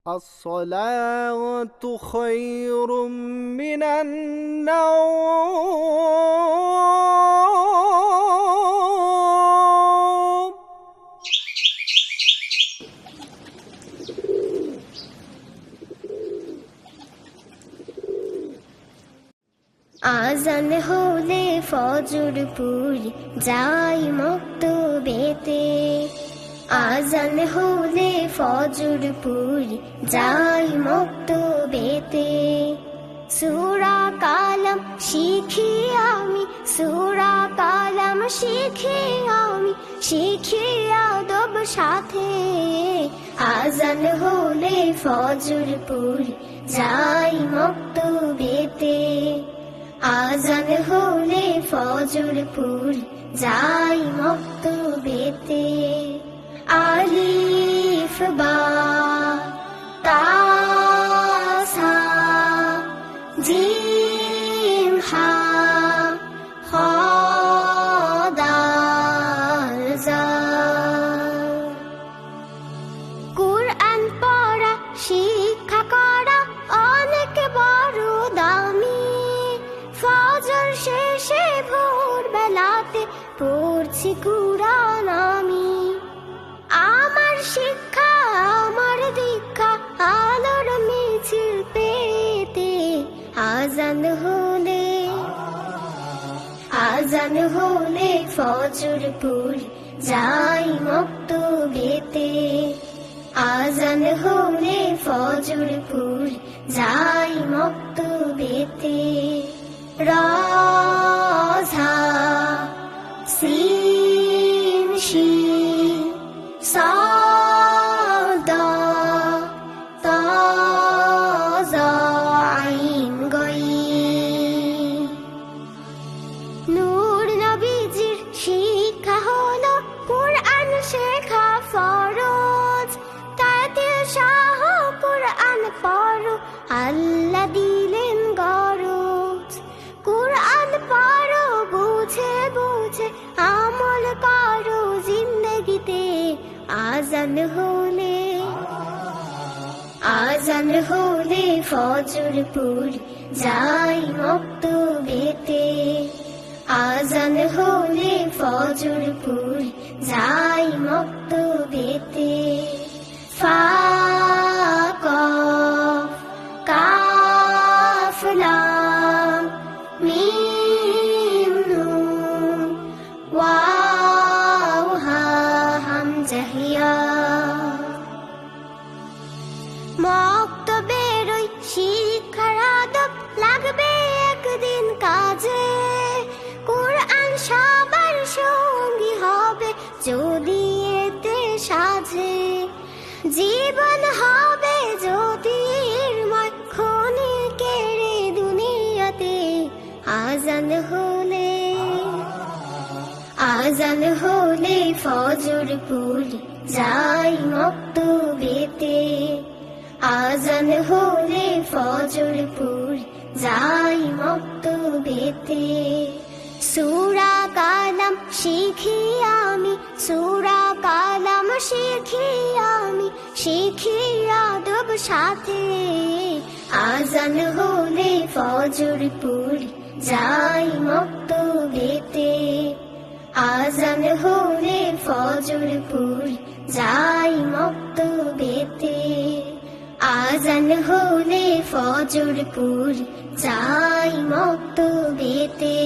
الصلاة خير من النوم. আজান হলে ফজর পড়ি যাই মক্তবেতে, আজান হলে ফজর পড়ি যাই মক্তবেতে। সূরা কালাম শিখি আমি, সূরা কালাম শিখি আমি, শিখি আদব সাথে। আজান হলে ফজর পড়ি যাই মক্তবেতে, আজান হলে ফজর পড়ি যাই মক্তবেতে। আলিফ বা তা সা জিম হা খ দাল জা। কুরআন পড়া শিক্ষা করা অনেক বড় দামি। ফজর শেষে ভোর বেলাতে পড়ছি কুরআন আমি। আমার শিক্ষা আমার দীক্ষা আলোর মিছিল পেতে। আজান হলে, আজান হলে ফজর পড়ি যাই মক্তবেতে, আজান হলে ফজর পড়ি যাই মক্তবেতে। রা ঝা সিন শিন صاد طا ظا عين غين। নূর নবীজির শিক্ষা হলো কুরআন শেখা ফরজ। তাতে শাহ কুরআন পড়ো আল্লাহ দিলেন গরজ। কুরআন পড়ো বুঝে বুঝে আমল করো জিন্দগিতে। আজান হলে, আজান হলে ফজর পড়ি যাই মক্তবেতে, আজান হলে ফজর পড়ি যাই মক্তবেতে। ফা কফ কাফ লাম মিম নুন ওয়াও হা হামজা ইয়া। মক্তবের ওই শিক্ষার আদব লাগবে একদিন কাজে। কুরআন সবার সঙ্গী হবে যদি এতে সাজে। জীবন হবে জ্যোতির্ময় ক্ষণিকের দুনিয়াতে। আজান হলে, আজান হলে ফজর পড়ি যাই মক্তবেতে, আজান হলে ফজর পড়ি যাই মক্তবেতে। সূরা কালাম শিখি আমি, সূরা কালাম শিখি আমি, শিখি আদব সাথে। আজান হলে ফজর পড়ি যাই মক্তবেতে, আজান হলে ফজর পড়ি যাই মক্তবেতে, আজান হলে ফজর পড়ি যাই মক্তবেতে।